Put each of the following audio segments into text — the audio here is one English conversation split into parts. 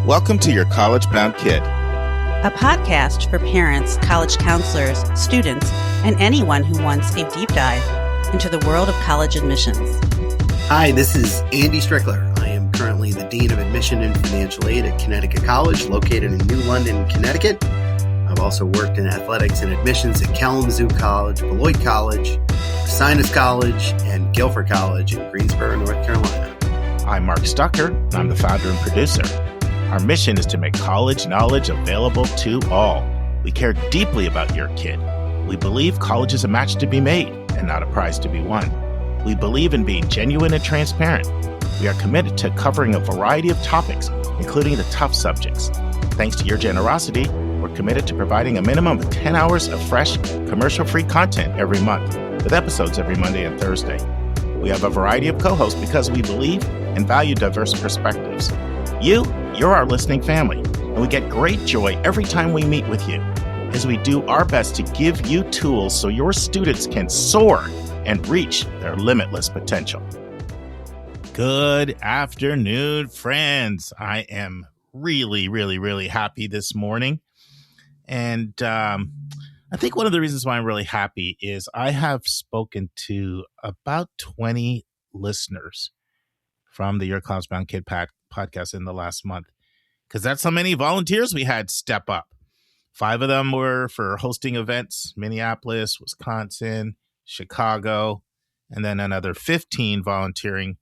Welcome to Your College Bound Kid, a podcast for parents, college counselors, students, and anyone who wants a deep dive into the world of college admissions. Hi, this is Andy Strickler. I am currently the Dean of Admission and Financial Aid at Connecticut College, located in New London, Connecticut. I've also worked in athletics and admissions at Kalamazoo College, Beloit College, Sinus College, and Guilford College in Greensboro, North Carolina. I'm Mark Stucker. I'm the founder and producer. Our mission is to make college knowledge available to all. We care deeply about your kid. We believe college is a match to be made and not a prize to be won. We believe in being genuine and transparent. We are committed to covering a variety of topics, including the tough subjects. Thanks to your generosity, we're committed to providing a minimum of 10 hours of fresh, commercial-free content every month, with episodes every Monday and Thursday. We have a variety of co-hosts because we believe and value diverse perspectives. You're our listening family, and we get great joy every time we meet with you as we do our best to give you tools so your students can soar and reach their limitless potential. Good afternoon, friends. I am really happy this morning. And I think one of the reasons why I'm really happy is I have spoken to about 20 listeners from the Your College Bound Kid podcast in the last month, because that's how many volunteers we had step up. 5 of them were for hosting events, Minneapolis, Wisconsin, Chicago, and then another 15 volunteering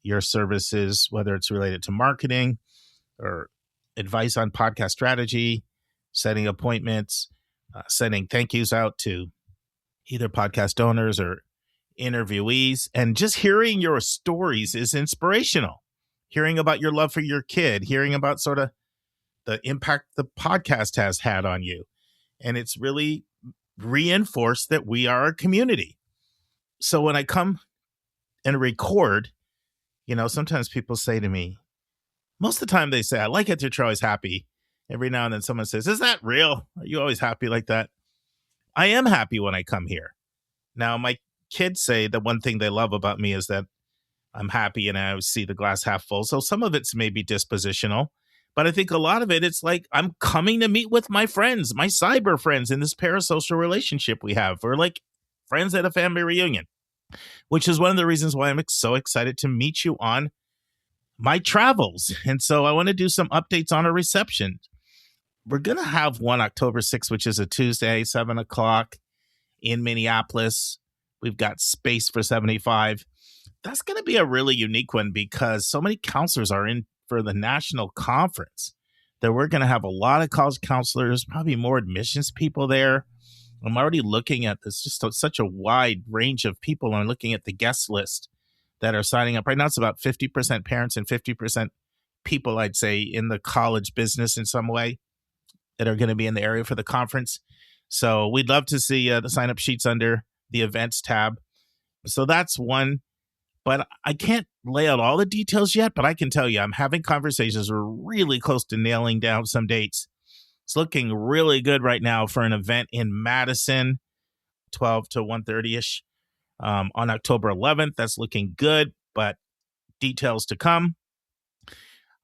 your services, whether it's related to marketing or advice on podcast strategy, setting appointments, sending thank yous out to either podcast owners or interviewees. And just hearing your stories is inspirational. Hearing about your love for your kid, hearing about sort of the impact the podcast has had on you. And it's really reinforced that we are a community. So when I come and record, sometimes people say to me, most of the time they say, I like it that you're always happy. Every now and then someone says, is that real? Are you always happy like that? I am happy when I come here. Now, my kids say the one thing they love about me is that I'm happy and I always see the glass half full. So some of it's maybe dispositional, but I think a lot of it, it's like I'm coming to meet with my friends, my cyber friends in this parasocial relationship we have. We're like friends at a family reunion, which is one of the reasons why I'm so excited to meet you on my travels. And so I want to do some updates on our reception. We're going to have one October 6th, which is a Tuesday, 7 o'clock in Minneapolis. We've got space for 75. That's going to be a really unique one because so many counselors are in for the national conference that we're going to have a lot of college counselors, probably more admissions people there. I'm already looking at this, just such a wide range of people. I'm looking at the guest list that are signing up. Right now, it's about 50% parents and 50% people, I'd say, in the college business in some way that are going to be in the area for the conference. So we'd love to see the sign-up sheets under the events tab. So that's one. But I can't lay out all the details yet, but I can tell you I'm having conversations. We're really close to nailing down some dates. It's looking really good right now for an event in Madison, 12 to 1:30-ish on October 11th. That's looking good, but details to come.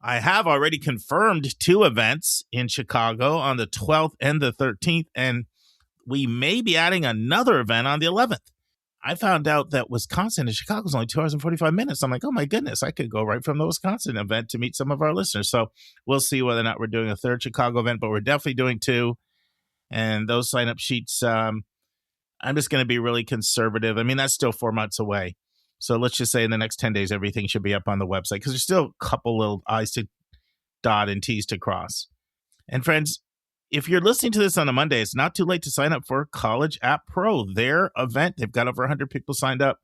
I have already confirmed 2 events in Chicago on the 12th and the 13th, and we may be adding another event on the 11th. I found out that Wisconsin and Chicago is only 2 hours and 45 minutes. I'm like, oh my goodness, I could go right from the Wisconsin event to meet some of our listeners. So we'll see whether or not we're doing a 3rd Chicago event, but we're definitely doing 2. And those sign-up sheets, I'm just going to be really conservative. I mean, that's still 4 months away. So let's just say in the next 10 days, everything should be up on the website because there's still a couple little I's to dot and T's to cross. And friends, if you're listening to this on a Monday, it's not too late to sign up for College App Pro, their event. They've got over 100 people signed up.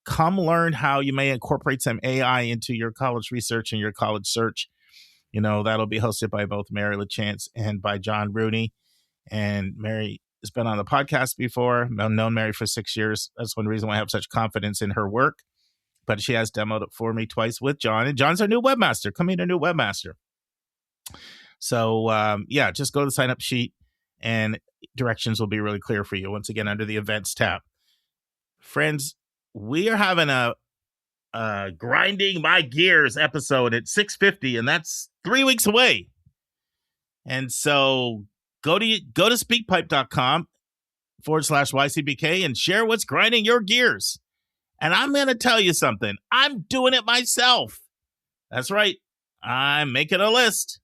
Come learn how you may incorporate some AI into your college research and your college search. That'll be hosted by both Mary LaChance and by John Rooney. And Mary has been on the podcast before. I've known Mary for 6 years. That's one reason why I have such confidence in her work. But she has demoed it for me twice with John. And John's our new webmaster, coming our new webmaster. So, just go to the sign-up sheet and directions will be really clear for you. Once again, under the events tab. Friends, we are having a grinding my gears episode at 6:50, and that's 3 weeks away. And so go to speakpipe.com/YCBK and share what's grinding your gears. And I'm going to tell you something. I'm doing it myself. That's right. I'm making a list.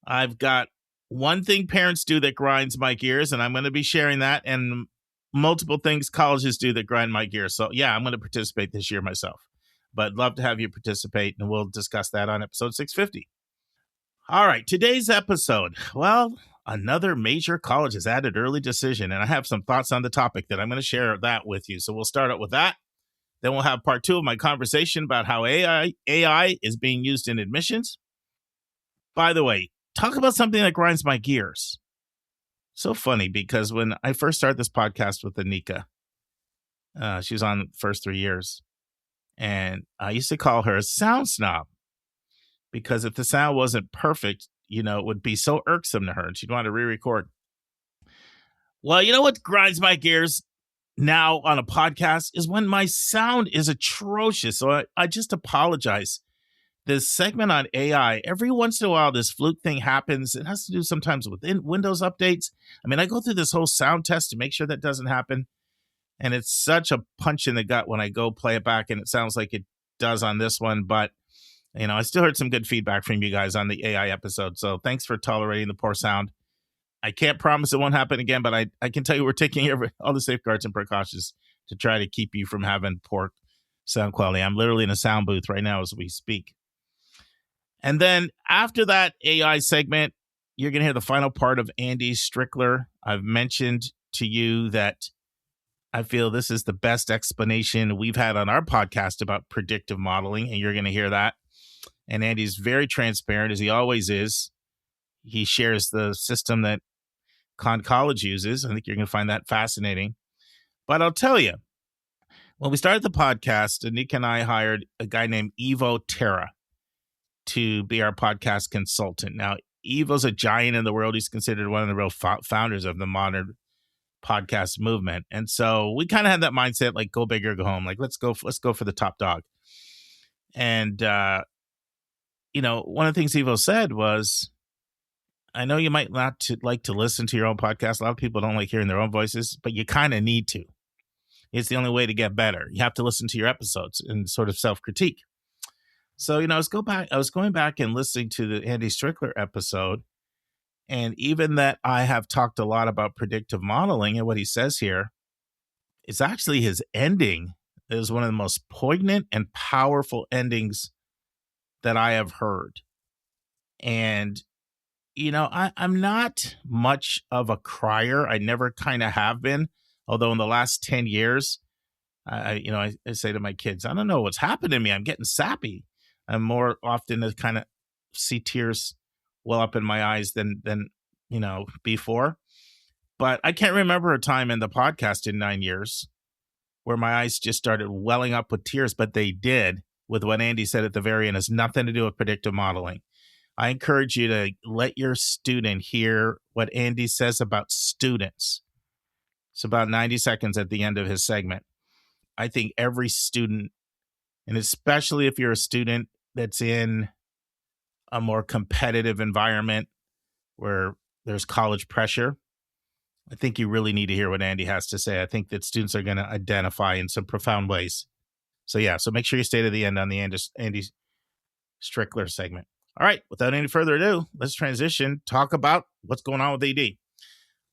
I've got one thing parents do that grinds my gears, and I'm going to be sharing that, and multiple things colleges do that grind my gears. So, yeah, I'm going to participate this year myself. But love to have you participate, and we'll discuss that on episode 650. All right, today's episode. Well, another major college has added early decision, and I have some thoughts on the topic that I'm going to share that with you. So we'll start out with that. Then we'll have part 2 of my conversation about how AI is being used in admissions. By the way, talk about something that grinds my gears. So funny, because when I first started this podcast with Anika, she was on the first 3 years, and I used to call her a sound snob, because if the sound wasn't perfect, it would be so irksome to her, and she'd want to re-record. Well, you know what grinds my gears now on a podcast is when my sound is atrocious. So I just apologize. This segment on AI, every once in a while, this fluke thing happens. It has to do sometimes with Windows updates. I mean, I go through this whole sound test to make sure that doesn't happen. And it's such a punch in the gut when I go play it back, and it sounds like it does on this one. But, I still heard some good feedback from you guys on the AI episode. So thanks for tolerating the poor sound. I can't promise it won't happen again, but I can tell you we're taking all the safeguards and precautions to try to keep you from having poor sound quality. I'm literally in a sound booth right now as we speak. And then after that AI segment, you're going to hear the final part of Andy Strickler. I've mentioned to you that I feel this is the best explanation we've had on our podcast about predictive modeling, and you're going to hear that. And Andy's very transparent, as he always is. He shares the system that College uses. I think you're going to find that fascinating. But I'll tell you, when we started the podcast, Anika and I hired a guy named Ivo Terra to be our podcast consultant. Now, Ivo's a giant in the world. He's considered one of the real founders of the modern podcast movement. And so we kind of had that mindset, like, go big or go home. Like, let's go for the top dog. And, one of the things Ivo said was, I know you might not like to listen to your own podcast. A lot of people don't like hearing their own voices, but you kind of need to. It's the only way to get better. You have to listen to your episodes and sort of self-critique. So, I was going back and listening to the Andy Strickler episode, and even that I have talked a lot about predictive modeling, and what he says here is actually his ending is one of the most poignant and powerful endings that I have heard. And I'm not much of a crier. I never kind of have been. Although in the last 10 years, I say to my kids, I don't know what's happened to me. I'm getting sappy. I'm more often to kind of see tears well up in my eyes than before. But I can't remember a time in the podcast in 9 years where my eyes just started welling up with tears, but they did with what Andy said at the very end. It has nothing to do with predictive modeling. I encourage you to let your student hear what Andy says about students. It's about 90 seconds at the end of his segment. I think every student, and especially if you're a student that's in a more competitive environment where there's college pressure, I think you really need to hear what Andy has to say. I think that students are going to identify in some profound ways. So make sure you stay to the end on the Andy Strickler segment. All right, without any further ado, let's transition, talk about what's going on with AD.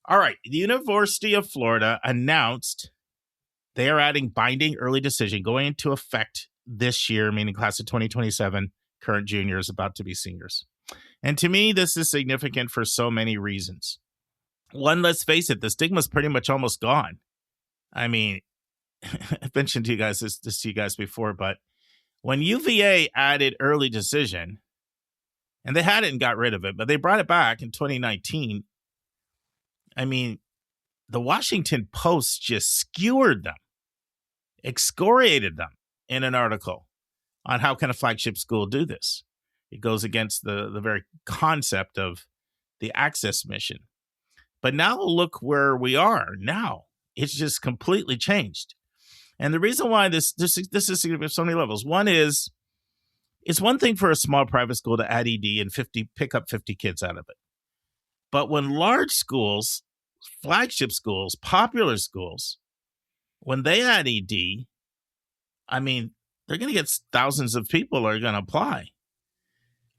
All right, the University of Florida announced they are adding binding early decision going into effect this year, meaning class of 2027, current juniors about to be seniors. And to me, this is significant for so many reasons. One, let's face it, the stigma is pretty much almost gone. I mean, I've mentioned to you guys this to you guys before, but when UVA added early decision, and they had it and got rid of it, but they brought it back in 2019. I mean, the Washington Post just skewered them, excoriated them in an article on how can a flagship school do this. It goes against the very concept of the access mission. But now look where we are now. It's just completely changed. And the reason why this is significant on so many levels. One is It's one thing for a small private school to add ED and pick up 50 kids out of it. But when large schools, flagship schools, popular schools, when they add ED, I mean, they're going to get thousands of people are going to apply.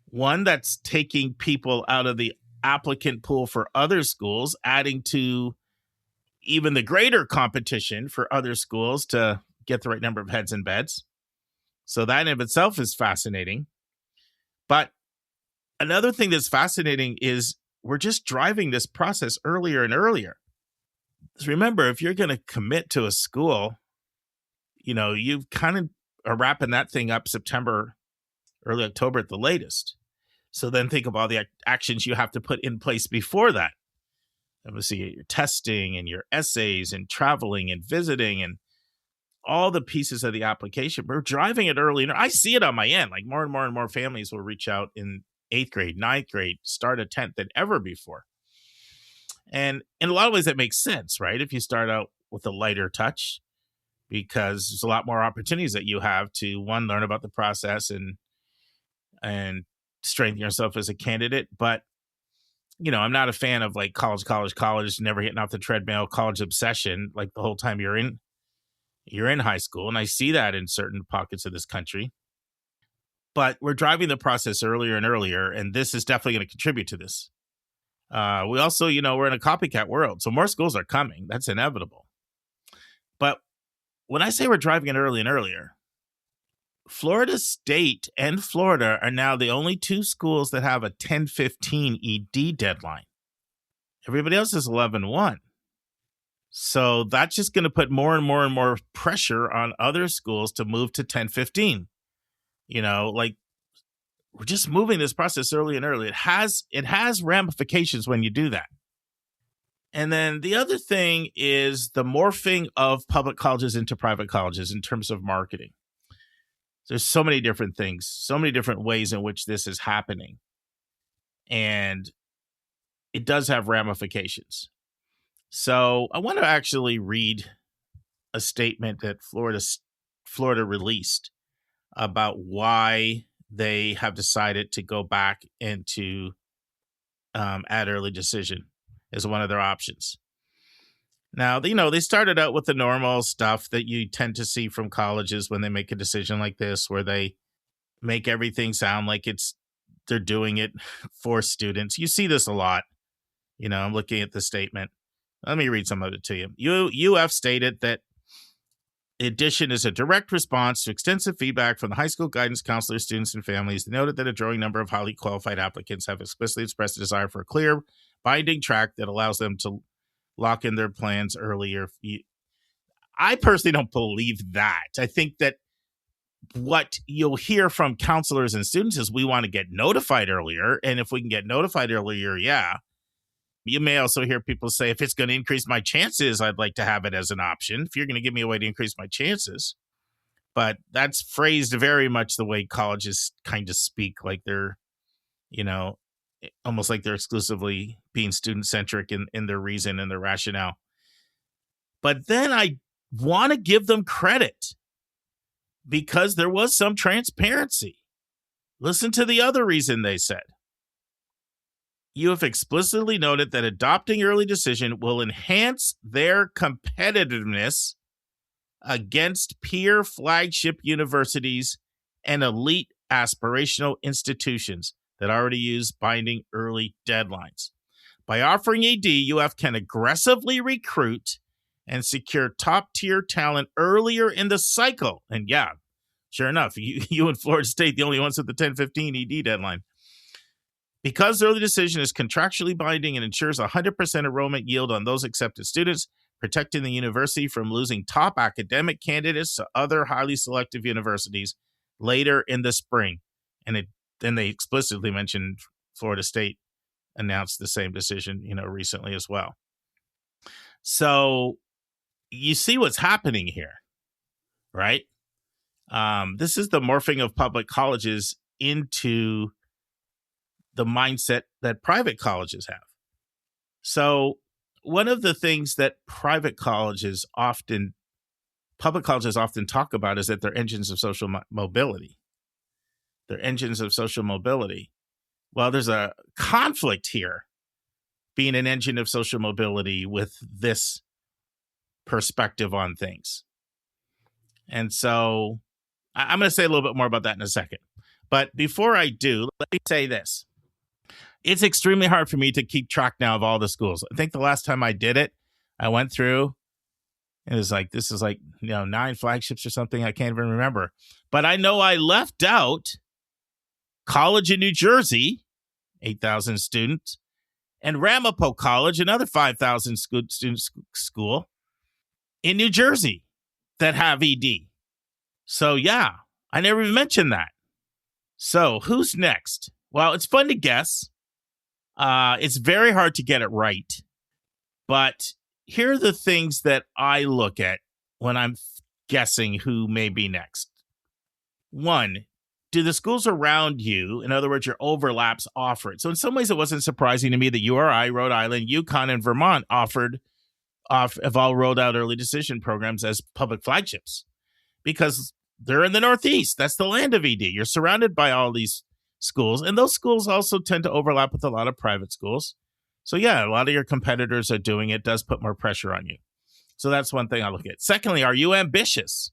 One, that's taking people out of the applicant pool for other schools, adding to even the greater competition for other schools to get the right number of heads and beds. So that in of itself is fascinating. But another thing that's fascinating is we're just driving this process earlier and earlier. Because remember, if you're going to commit to a school, you kind of are wrapping that thing up September, early October at the latest. So then think of all the actions you have to put in place before that. Obviously, your testing and your essays and traveling and visiting and all the pieces of the application. We're driving it early. And I see it on my end. Like more and more and more families will reach out in 8th grade, 9th grade, start at 10th than ever before. And in a lot of ways, that makes sense, right? If you start out with a lighter touch, because there's a lot more opportunities that you have to, one, learn about the process and strengthen yourself as a candidate. But, I'm not a fan of like college, never getting off the treadmill, college obsession, like the whole time you're in high school. And I see that in certain pockets of this country. But we're driving the process earlier and earlier, and this is definitely going to contribute to this. We also, we're in a copycat world, so more schools are coming. That's inevitable. But when I say we're driving it early and earlier, Florida State and Florida are now the only two schools that have a 10/15 ED deadline. Everybody else is 11/1. So that's just going to put more and more and more pressure on other schools to move to 10/15. We're just moving this process early and early. It has ramifications when you do that. And then the other thing is the morphing of public colleges into private colleges in terms of marketing. There's so many different things, so many different ways in which this is happening. And it does have ramifications. So I want to actually read a statement that Florida released about why they have decided to go back and to add early decision as one of their options. Now, they started out with the normal stuff that you tend to see from colleges when they make a decision like this, where they make everything sound like they're doing it for students. You see this a lot. I'm looking at the statement. Let me read some of it to you. UF stated that the addition is a direct response to extensive feedback from the high school guidance counselors, students, and families. They noted that a growing number of highly qualified applicants have explicitly expressed a desire for a clear, binding track that allows them to lock in their plans earlier. I personally don't believe that. I think that what you'll hear from counselors and students is we want to get notified earlier. And if we can get notified earlier, yeah. You may also hear people say, if it's going to increase my chances, I'd like to have it as an option. If you're going to give me a way to increase my chances. But that's phrased very much the way colleges kind of speak, like they're, almost like they're exclusively being student-centric in their reason and their rationale. But then I want to give them credit because there was some transparency. Listen to the other reason they said. You have explicitly noted that adopting early decision will enhance their competitiveness against peer flagship universities and elite aspirational institutions that already use binding early deadlines. By offering AD, UF can aggressively recruit and secure top-tier talent earlier in the cycle. And yeah, sure enough, you and Florida State, the only ones with the 10/15 ED deadline. Because early decision is contractually binding and ensures 100% enrollment yield on those accepted students, protecting the university from losing top academic candidates to other highly selective universities later in the spring. And then they explicitly mentioned Florida State announced the same decision, recently as well. So you see what's happening here, right? This is the morphing of public colleges into the mindset that private colleges have. So one of the things that public colleges often talk about is that they're engines of social mobility, They're engines of social mobility. Well, there's a conflict here being an engine of social mobility with this perspective on things. And so I'm going to say a little bit more about that in a second. But before I do, let me say this. It's extremely hard for me to keep track now of all the schools. I think the last time I did it, I went through, and it was like, this is like, 9 flagships or something. I can't even remember. But I know I left out College in New Jersey, 8,000 students, and Ramapo College, another 5,000 student school in New Jersey that have ED. So yeah, I never even mentioned that. So who's next? Well, it's fun to guess. It's very hard to get it right. But here are the things that I look at when I'm guessing who may be next. 1, do the schools around you, in other words, your overlaps, offer it? So in some ways, it wasn't surprising to me that URI, Rhode Island, UConn, and Vermont have all rolled out early decision programs as public flagships because they're in the Northeast. That's the land of ED. You're surrounded by all these schools, and those schools also tend to overlap with a lot of private schools. So yeah, a lot of your competitors are doing it. It does put more pressure on you. So that's one thing I look at. Secondly, are you ambitious?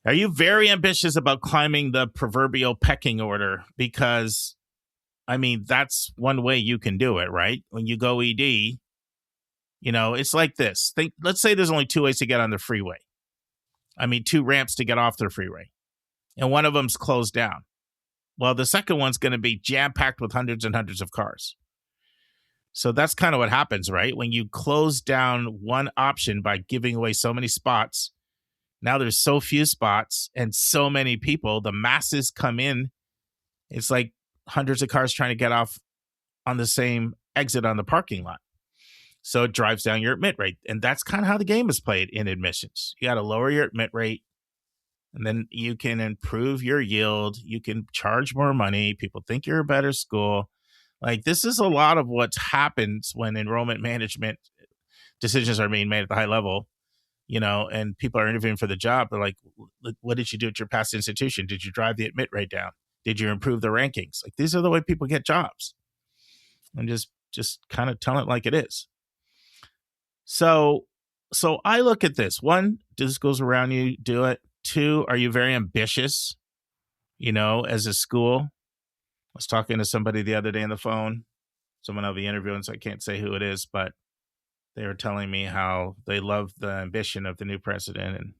Are you very ambitious about climbing the proverbial pecking order? Because, that's one way you can do it, right? When you go ED, it's like this. Let's say there's only 2 ways to get on the freeway. 2 ramps to get off the freeway. And one of them's closed down. Well, the second one's going to be jam-packed with hundreds and hundreds of cars. So that's kind of what happens, right? When you close down one option by giving away so many spots, now there's so few spots and so many people, the masses come in. It's like hundreds of cars trying to get off on the same exit on the parking lot. So it drives down your admit rate. And that's kind of how the game is played in admissions. You got to lower your admit rate, and then you can improve your yield. You can charge more money. People think you're a better school. Like, this is a lot of what happens when enrollment management decisions are being made at the high level, and people are interviewing for the job. They're like, what did you do at your past institution? Did you drive the admit rate down? Did you improve the rankings? Like, these are the way people get jobs. And just kind of tell it like it is. So I look at this. 1, do the schools around you do it? 2, are you very ambitious, as a school? I was talking to somebody the other day on the phone, someone I'll be interviewing, so I can't say who it is, but they were telling me how they love the ambition of the new president and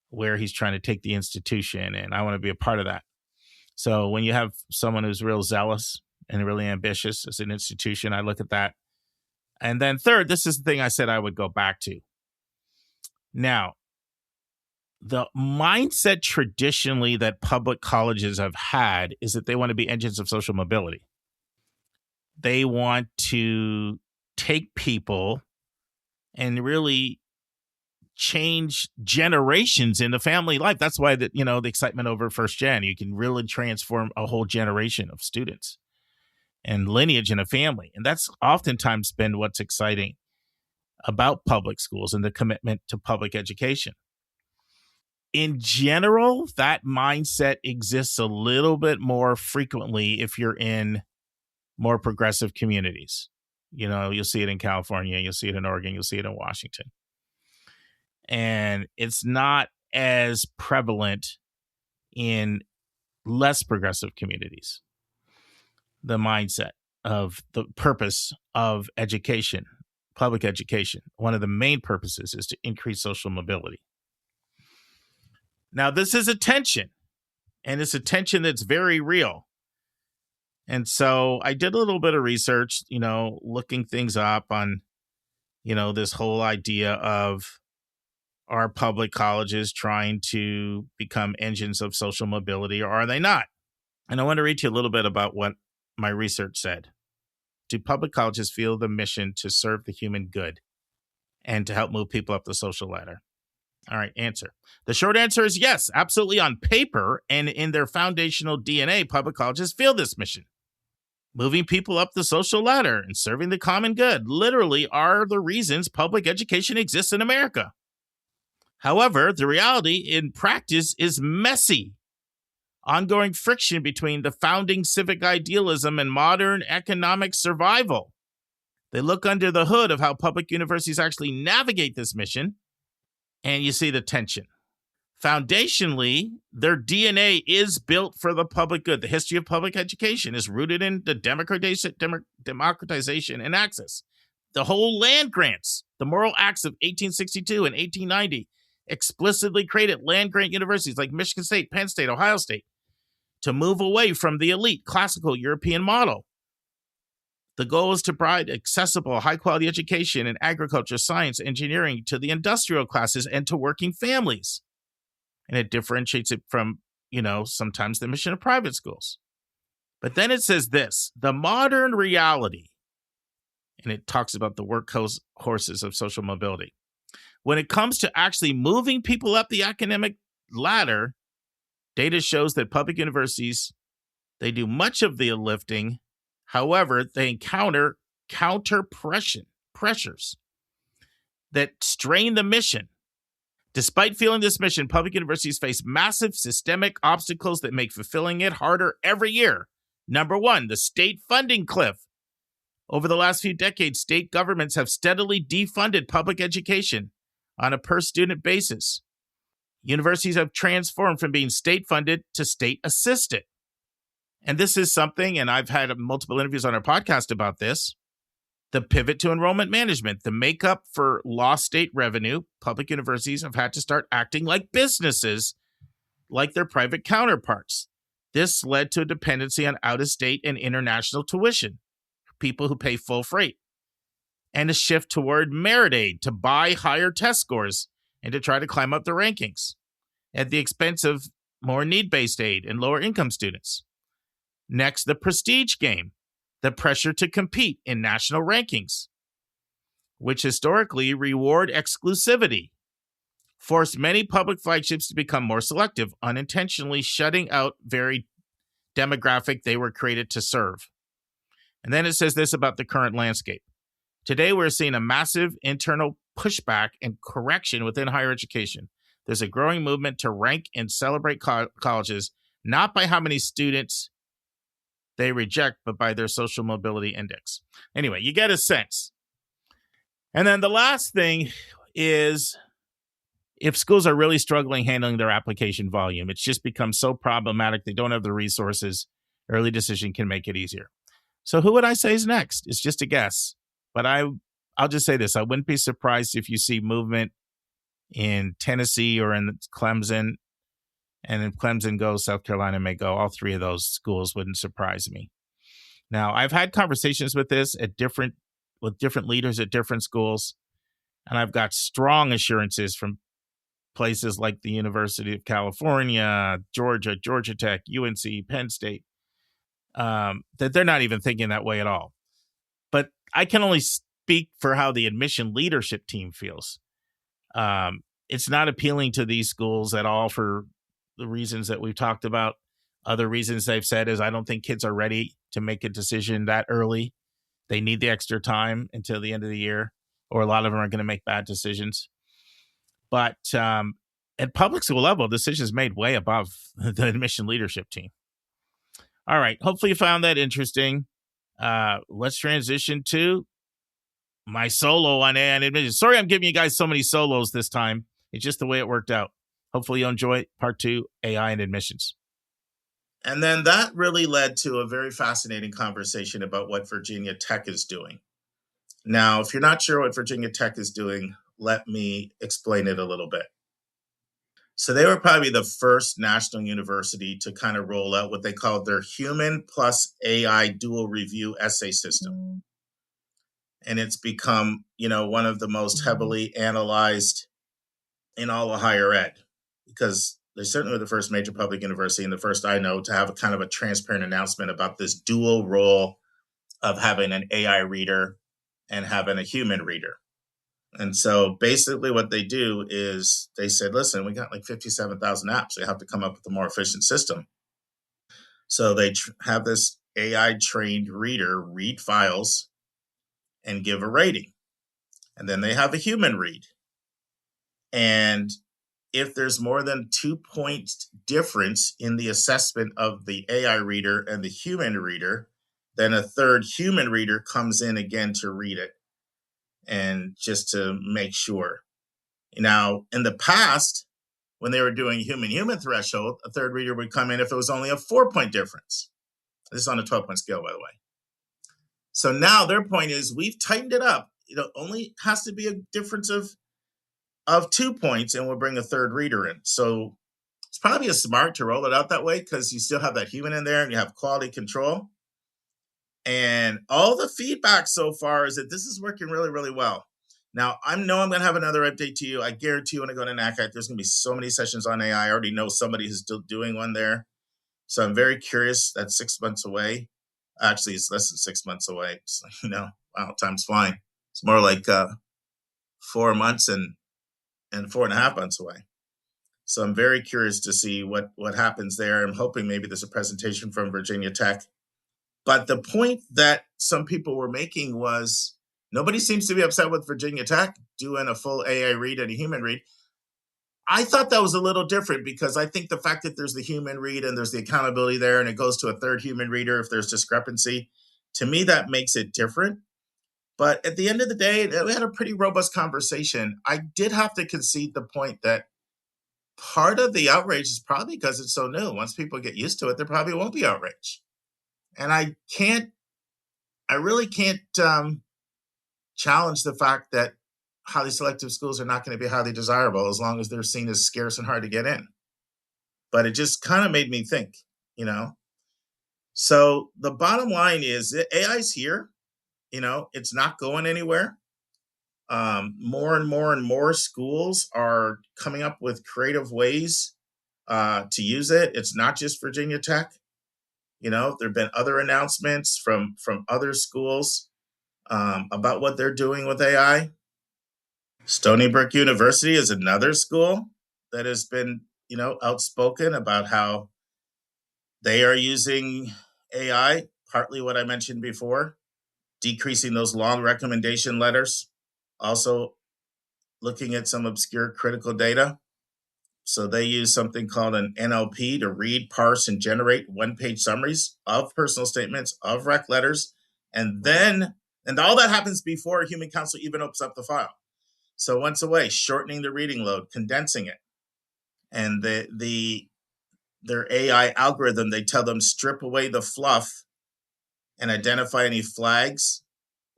where he's trying to take the institution, and I want to be a part of that. So when you have someone who's real zealous and really ambitious as an institution, I look at that. And then 3rd, this is the thing I said I would go back to. Now, the mindset traditionally that public colleges have had is that they want to be engines of social mobility. They want to take people and really change generations in the family life. That's why the excitement over first gen, you can really transform a whole generation of students and lineage in a family. And that's oftentimes been what's exciting about public schools and the commitment to public education. In general, that mindset exists a little bit more frequently if you're in more progressive communities. You'll see it in California, you'll see it in Oregon, you'll see it in Washington. And it's not as prevalent in less progressive communities. The mindset of the purpose of education, public education, one of the main purposes is to increase social mobility. Now, this is a tension, and it's a tension that's very real. And so I did a little bit of research, looking things up on, this whole idea of, are public colleges trying to become engines of social mobility, or are they not? And I want to read to you a little bit about what my research said. Do public colleges feel the mission to serve the human good and to help move people up the social ladder? All right, answer. The short answer is yes, absolutely. On paper and in their foundational DNA, public colleges feel this mission. Moving people up the social ladder and serving the common good literally are the reasons public education exists in America. However, the reality in practice is messy. ongoing friction between the founding civic idealism and modern economic survival. They look under the hood of how public universities actually navigate this mission, and you see the tension. Foundationally, their DNA is built for the public good. The history of public education is rooted in the democratization and access. The whole land grants, the Moral Acts of 1862 and 1890, explicitly created land grant universities like Michigan State, Penn State, Ohio State to move away from the elite classical European model. The goal is to provide accessible, high-quality education in agriculture, science, engineering to the industrial classes and to working families. And it differentiates it from, sometimes the mission of private schools. But then it says this, the modern reality, and it talks about the workhorses of social mobility. When it comes to actually moving people up the academic ladder, data shows that public universities, they do much of the lifting. However, they encounter pressures that strain the mission. Despite feeling this mission, public universities face massive systemic obstacles that make fulfilling it harder every year. Number one, the state funding cliff. Over the last few decades, state governments have steadily defunded public education on a per-student basis. Universities have transformed from being state-funded to state-assisted. And this is something, and I've had multiple interviews on our podcast about this, the pivot to enrollment management, the makeup for lost state revenue. Public universities have had to start acting like businesses, like their private counterparts. This led to a dependency on out-of-state and international tuition, people who pay full freight, and a shift toward merit aid to buy higher test scores and to try to climb up the rankings at the expense of more need-based aid and lower income students. Next, the prestige game, the pressure to compete in national rankings, which historically reward exclusivity, forced many public flagships to become more selective, unintentionally shutting out very demographic they were created to serve. And then it says this about the current landscape. Today, we're seeing a massive internal pushback and correction within higher education. There's a growing movement to rank and celebrate colleges, not by how many students they reject, but by their social mobility index. Anyway, you get a sense. And then the last thing is, if schools are really struggling handling their application volume, it's just become so problematic, they don't have the resources, early decision can make it easier. So who would I say is next? It's just a guess. But I'll just say this. I wouldn't be surprised if you see movement in Tennessee or in Clemson. And if Clemson goes, South Carolina may go. All three of those schools wouldn't surprise me. Now, I've had conversations with this with different leaders at different schools, and I've got strong assurances from places like the University of California, Georgia, Georgia Tech, UNC, Penn State, that they're not even thinking that way at all. But I can only speak for how the admission leadership team feels. It's not appealing to these schools at all for the reasons that we've talked about. Other reasons they've said is I don't think kids are ready to make a decision that early. They need the extra time until the end of the year, or a lot of them are going to make bad decisions. But at public school level, decisions made way above the admission leadership team. All right. Hopefully you found that interesting. Let's transition to my solo on AI and admission. Sorry, I'm giving you guys so many solos this time. It's just the way it worked out. Hopefully you'll enjoy part 2, AI and admissions. And then that really led to a very fascinating conversation about what Virginia Tech is doing. Now, if you're not sure what Virginia Tech is doing, let me explain it a little bit. So they were probably the first national university to kind of roll out what they called their human plus AI dual review essay system. And it's become, one of the most heavily analyzed in all of higher ed, because they certainly were the first major public university and the first I know to have a kind of a transparent announcement about this dual role of having an AI reader and having a human reader. And so basically what they do is they said, listen, we got like 57,000 apps. They have to come up with a more efficient system. So they have this AI trained reader read files and give a rating. And then they have a human read. And if there's more than 2 point difference in the assessment of the AI reader and the human reader, then a third human reader comes in again to read it and just to make sure. Now, in the past, when they were doing human threshold, a third reader would come in if it was only a 4 point difference. This is on a 12-point scale, by the way. So now their point is we've tightened it up. It only has to be a difference of 2 points, and we'll bring a third reader in. So it's probably smart to roll it out that way because you still have that human in there and you have quality control. And all the feedback so far is that this is working really, really well. Now, I know I'm going to have another update to you. I guarantee you when I go to NACAC, there's going to be so many sessions on AI. I already know somebody who's still doing one there. So I'm very curious. That's 6 months away. Actually, it's less than 6 months away. So, wow, time's flying. It's more like 4 months and 4.5 months away. So I'm very curious to see what happens there. I'm hoping maybe there's a presentation from Virginia Tech. But the point that some people were making was nobody seems to be upset with Virginia Tech doing a full AI read and a human read. I thought that was a little different because I think the fact that there's the human read and there's the accountability there and it goes to a third human reader if there's discrepancy, to me, that makes it different. But at the end of the day, we had a pretty robust conversation. I did have to concede the point that part of the outrage is probably because it's so new. Once people get used to it, there probably won't be outrage. And I really can't challenge the fact that highly selective schools are not going to be highly desirable as long as they're seen as scarce and hard to get in. But it just kind of made me think, So the bottom line is that AI's here. It's not going anywhere. More and more and more schools are coming up with creative ways to use it. It's not just Virginia Tech. There have been other announcements from other schools about what they're doing with AI. Stony Brook University is another school that has been, outspoken about how they are using AI, partly what I mentioned before, decreasing those long recommendation letters, also looking at some obscure critical data. So they use something called an NLP to read, parse, and generate one-page summaries of personal statements, of rec letters, and all that happens before a human counselor even opens up the file. So once away, shortening the reading load, condensing it. And their AI algorithm, they tell them strip away the fluff and identify any flags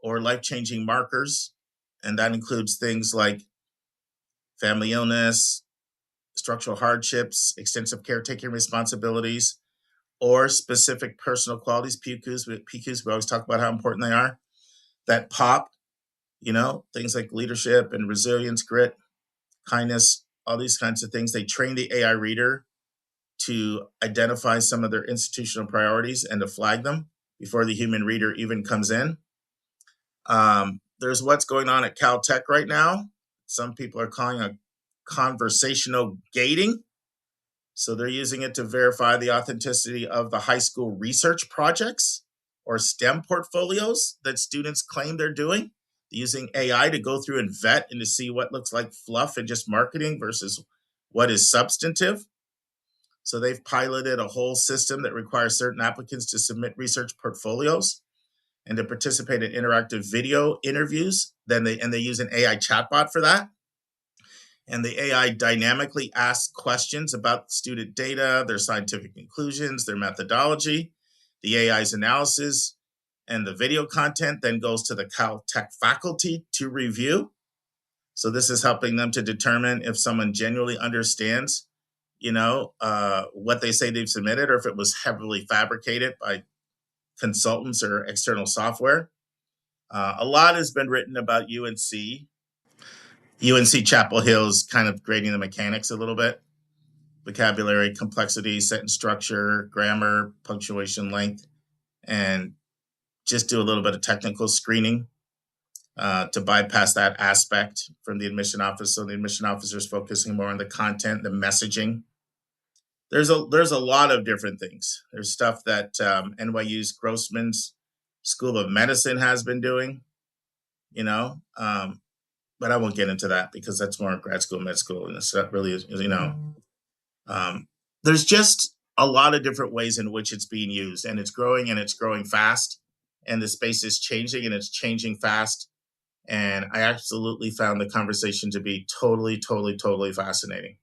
or life-changing markers. And that includes things like family illness, structural hardships, extensive caretaking responsibilities, or specific personal qualities, PQs. We always talk about how important they are, that pop, things like leadership and resilience, grit, kindness, all these kinds of things. They train the AI reader to identify some of their institutional priorities and to flag them before the human reader even comes in. There's what's going on at Caltech right now. Some people are calling a conversational gating. So they're using it to verify the authenticity of the high school research projects or STEM portfolios that students claim they're doing, using AI to go through and vet and to see what looks like fluff and just marketing versus what is substantive. So they've piloted a whole system that requires certain applicants to submit research portfolios and to participate in interactive video interviews. They use an AI chatbot for that. And the AI dynamically asks questions about student data, their scientific conclusions, their methodology. The AI's analysis and the video content then goes to the Caltech faculty to review. So this is helping them to determine if someone genuinely understands, what they say they've submitted, or if it was heavily fabricated by consultants or external software. A lot has been written about UNC. UNC Chapel Hill's kind of grading the mechanics a little bit. Vocabulary, complexity, sentence structure, grammar, punctuation length, and just do a little bit of technical screening to bypass that aspect from the admission office. So the admission officer is focusing more on the content, the messaging. There's a lot of different things. There's stuff that NYU's Grossman's School of Medicine has been doing, but I won't get into that because that's more grad school, med school, and it's not really, there's just a lot of different ways in which it's being used, and it's growing fast, and the space is changing and it's changing fast. And I absolutely found the conversation to be totally, totally, totally fascinating.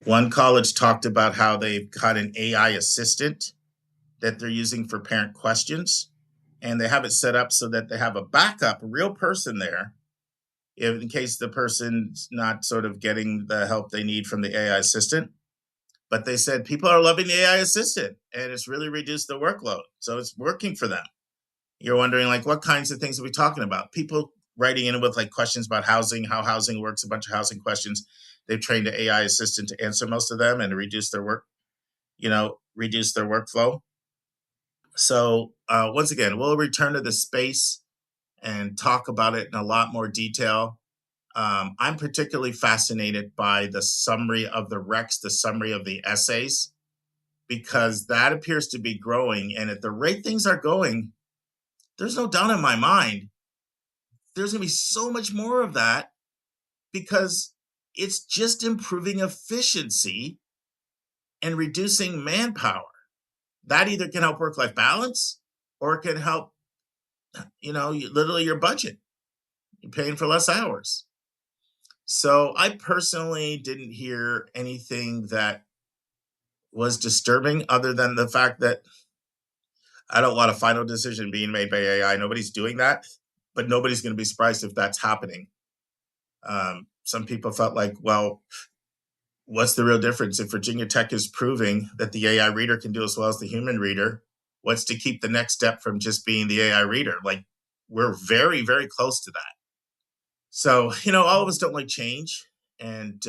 One college talked about how they've got an AI assistant that they're using for parent questions, and they have it set up so that they have a backup, a real person there, in case the person's not sort of getting the help they need from the AI assistant. But they said people are loving the AI assistant, and it's really reduced the workload. So it's working for them. You're wondering, like, what kinds of things are we talking about? People writing in with like questions about housing, how housing works, a bunch of housing questions. They've trained the AI assistant to answer most of them and to reduce their reduce their workflow. So once again, we'll return to the space and talk about it in a lot more detail. I'm particularly fascinated by the summary of the recs, the summary of the essays, because that appears to be growing. And at the rate things are going, there's no doubt in my mind, there's going to be so much more of that because it's just improving efficiency and reducing manpower. That either can help work-life balance or it can help, literally your budget. You're paying for less hours. So I personally didn't hear anything that was disturbing other than the fact that I don't want a final decision being made by AI. Nobody's doing that, but nobody's going to be surprised if that's happening. Some people felt like, well, what's the real difference? If Virginia Tech is proving that the AI reader can do as well as the human reader, what's to keep the next step from just being the AI reader? Like, we're very, very close to that. So, all of us don't like change. And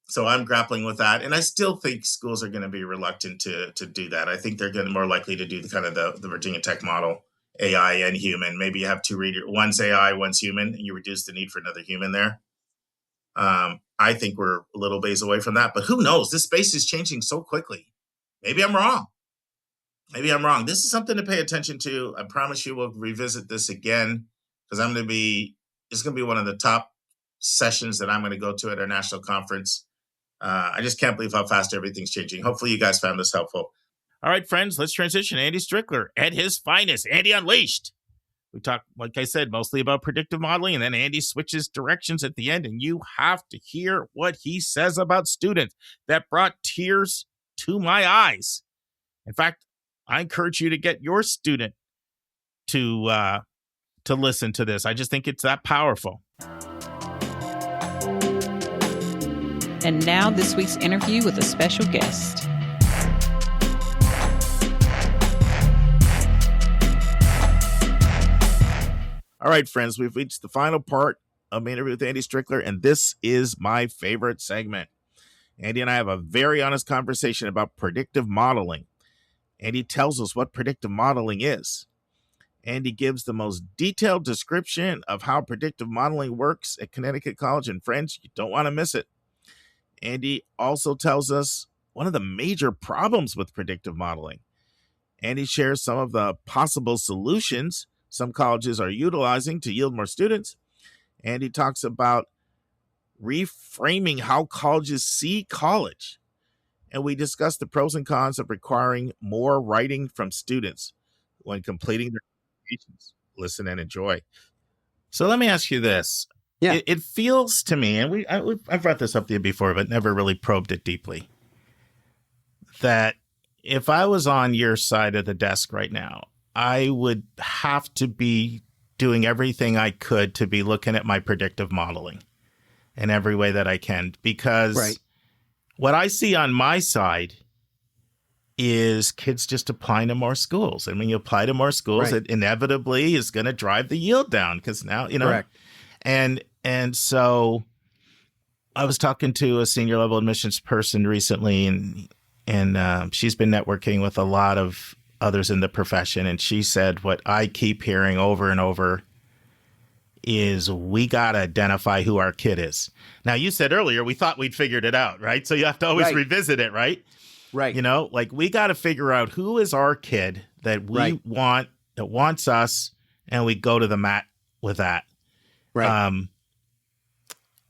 so I'm grappling with that. And I still think schools are going to be reluctant to do that. I think they're going to be more likely to do the kind of the Virginia Tech model, AI and human. Maybe you have two readers, one's AI, one's human, and you reduce the need for another human there. I think we're a little ways away from that, but who knows? This space is changing so quickly. Maybe I'm wrong. This is something to pay attention to. I promise you we'll revisit this again because it's going to be one of the top sessions that I'm going to go to at our national conference. I just can't believe how fast everything's changing. Hopefully you guys found this helpful. All right, friends, let's transition. Andy Strickler at his finest. Andy Unleashed. We talk, like I said, mostly about predictive modeling, and then Andy switches directions at the end, and you have to hear what he says about students. That brought tears to my eyes. In fact, I encourage you to get your student to listen to this. I just think it's that powerful. And now this week's interview with a special guest. All right, friends, we've reached the final part of my interview with Andy Strickler, and this is my favorite segment. Andy and I have a very honest conversation about predictive modeling. Andy tells us what predictive modeling is. Andy gives the most detailed description of how predictive modeling works at Connecticut College, and friends, you don't want to miss it. Andy also tells us one of the major problems with predictive modeling. Andy shares some of the possible solutions some colleges are utilizing to yield more students. Andy talks about reframing how colleges see college. And we discuss the pros and cons of requiring more writing from students when completing their applications. Listen and enjoy. So let me ask you this. Yeah. It feels to me, and I've brought this up to you before, but never really probed it deeply, that if I was on your side of the desk right now, I would have to be doing everything I could to be looking at my predictive modeling in every way that I can, because what I see on my side is kids just applying to more schools. And when you apply to more schools, it inevitably is going to drive the yield down because now, and so I was talking to a senior level admissions person recently, and she's been networking with a lot of others in the profession. And she said, what I keep hearing over and over is we got to identify who our kid is. Now, you said earlier, we thought we'd figured it out, right? So you have to always revisit it, right? Right. Like we got to figure out who is our kid that we want, that wants us, and we go to the mat with that. Right.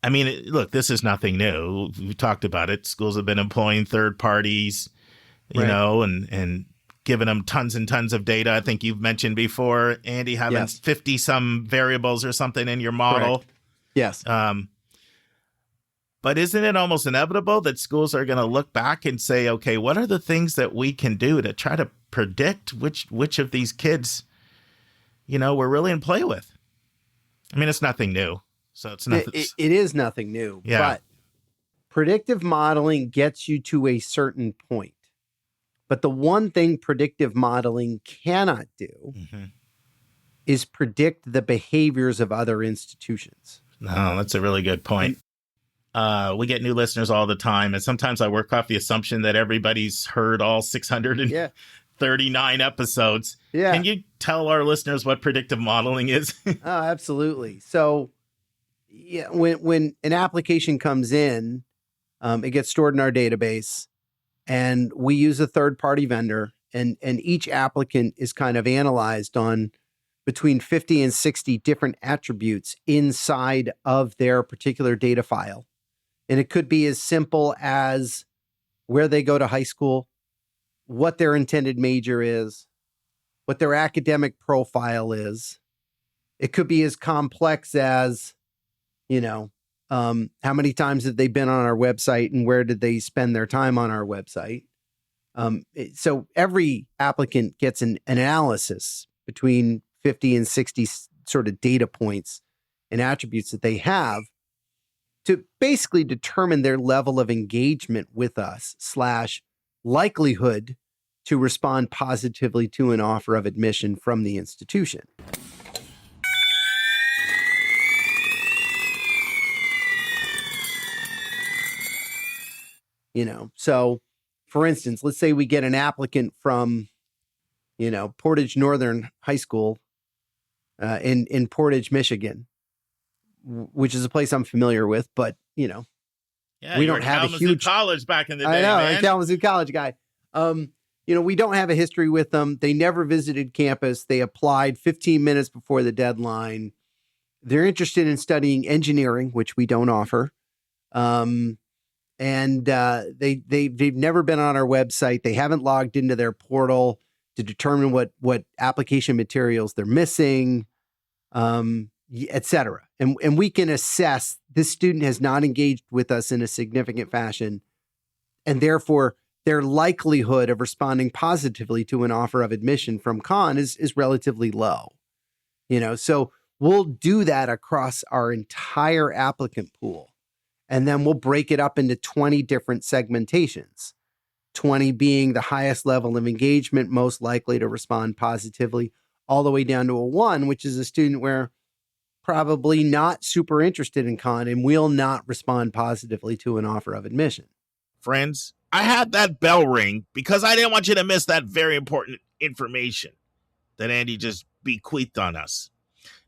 I mean, look, this is nothing new. We talked about it. Schools have been employing third parties, you Right. know, and giving them tons and tons of data. I think you've mentioned before, Andy, having Yes. 50 some variables or something in your model. Correct. Yes. But isn't it almost inevitable that schools are going to look back and say, okay, what are the things that we can do to try to predict which of these kids, you know, we're really in play with? I mean, it's nothing new. So it's nothing. It is nothing new. Yeah. But predictive modeling gets you to a certain point. But the one thing predictive modeling cannot do is predict the behaviors of other institutions. No, that's a really good point. We get new listeners all the time, and sometimes I work off the assumption that everybody's heard all 639 episodes. Yeah. Can you tell our listeners what predictive modeling is? Oh, absolutely. So, yeah, when an application comes in, it gets stored in our database, and we use a third-party vendor, and each applicant is kind of analyzed on between 50 and 60 different attributes inside of their particular data file. And it could be as simple as where they go to high school, what their intended major is, what their academic profile is. It could be as complex as, you know, how many times have they been on our website and where did they spend their time on our website? So every applicant gets an analysis between 50 and 60 sort of data points and attributes that they have to basically determine their level of engagement with us / likelihood to respond positively to an offer of admission from the institution. You know, so for instance, let's say we get an applicant from, you know, Portage Northern High School in Portage, Michigan, which is a place I'm familiar with, but, you know, Yeah, we you don't were have a Kalamazoo huge college back in the day. I know, man. a Kalamazoo College guy. You know, we don't have a history with them. They never visited campus. They applied 15 minutes before the deadline. They're interested in studying engineering, which we don't offer. And they've never been on our website. They haven't logged into their portal to determine what application materials they're missing, et cetera. And we can assess this student has not engaged with us in a significant fashion, and therefore their likelihood of responding positively to an offer of admission from Con is relatively low. You know, so we'll do that across our entire applicant pool. And then we'll break it up into 20 different segmentations, 20 being the highest level of engagement, most likely to respond positively, all the way down to a 1, which is a student where probably not super interested in Con and will not respond positively to an offer of admission. Friends, I had that bell ring because I didn't want you to miss that very important information that Andy just bequeathed on us.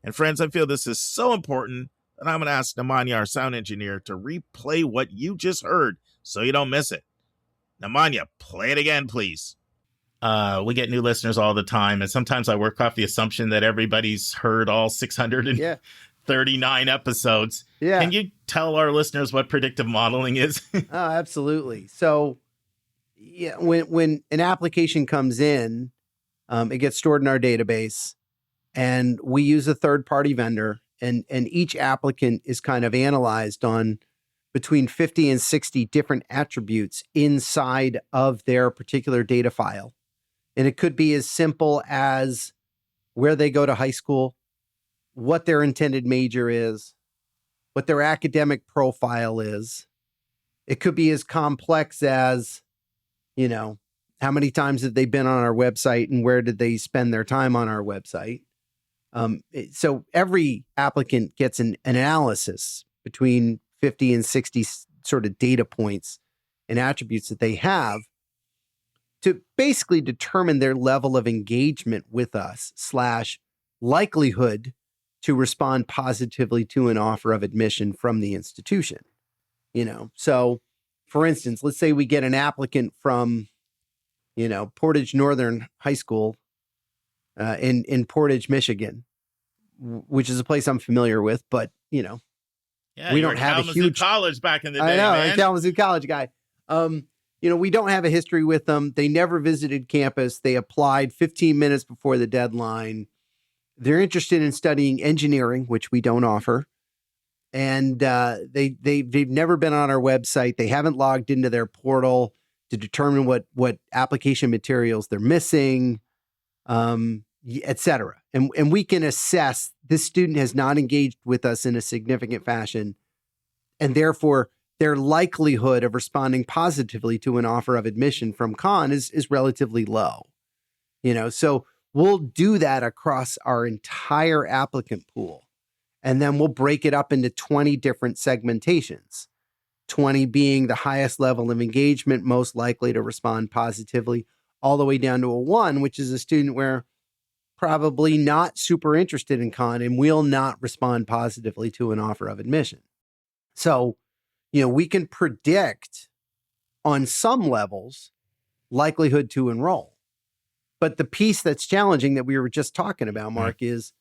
And friends, I feel this is so important that I'm going to ask Nemanja, our sound engineer, to replay what you just heard so you don't miss it. Nemanja, play it again, please. We get new listeners all the time, and sometimes I work off the assumption that everybody's heard all 639 episodes. Yeah. Can you tell our listeners what predictive modeling is? Oh, absolutely. So, yeah, when an application comes in, it gets stored in our database, and we use a third-party vendor, and each applicant is kind of analyzed on between 50 and 60 different attributes inside of their particular data file. And it could be as simple as where they go to high school, what their intended major is, what their academic profile is. It could be as complex as, you know, how many times have they been on our website and where did they spend their time on our website? So every applicant gets an analysis between 50 and 60 sort of data points and attributes that they have to basically determine their level of engagement with us / likelihood to respond positively to an offer of admission from the institution. You know, so for instance, let's say we get an applicant from, you know, Portage Northern High School in Portage, Michigan, which is a place I'm familiar with, but we don't have a huge college back in the day. I know, man. Kalamazoo College guy. We don't have a history with them. They never visited campus. They applied 15 minutes before the deadline. They're interested in studying engineering, which we don't offer. And they've never been on our website. They haven't logged into their portal to determine what application materials they're missing, et cetera. And we can assess this student has not engaged with us in a significant fashion, and therefore their likelihood of responding positively to an offer of admission from Con is relatively low. So we'll do that across our entire applicant pool. And then we'll break it up into 20 different segmentations, 20 being the highest level of engagement, most likely to respond positively, all the way down to a 1, which is a student where probably not super interested in Con and will not respond positively to an offer of admission. So, we can predict on some levels likelihood to enroll. But the piece that's challenging that we were just talking about, Mark, is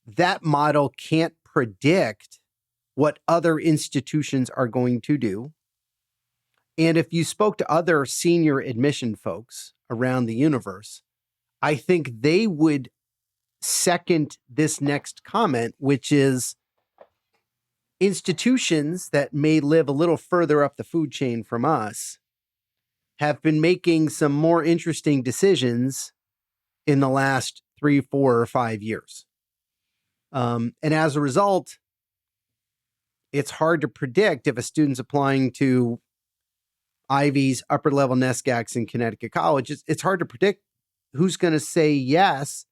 that model can't predict what other institutions are going to do. And if you spoke to other senior admission folks around the universe, I think they would second this next comment, which is institutions that may live a little further up the food chain from us have been making some more interesting decisions in the last 3, 4, or 5 years. And as a result, it's hard to predict if a student's applying to Ivy's upper level NESCACs in Connecticut College. It's hard to predict who's going to say yes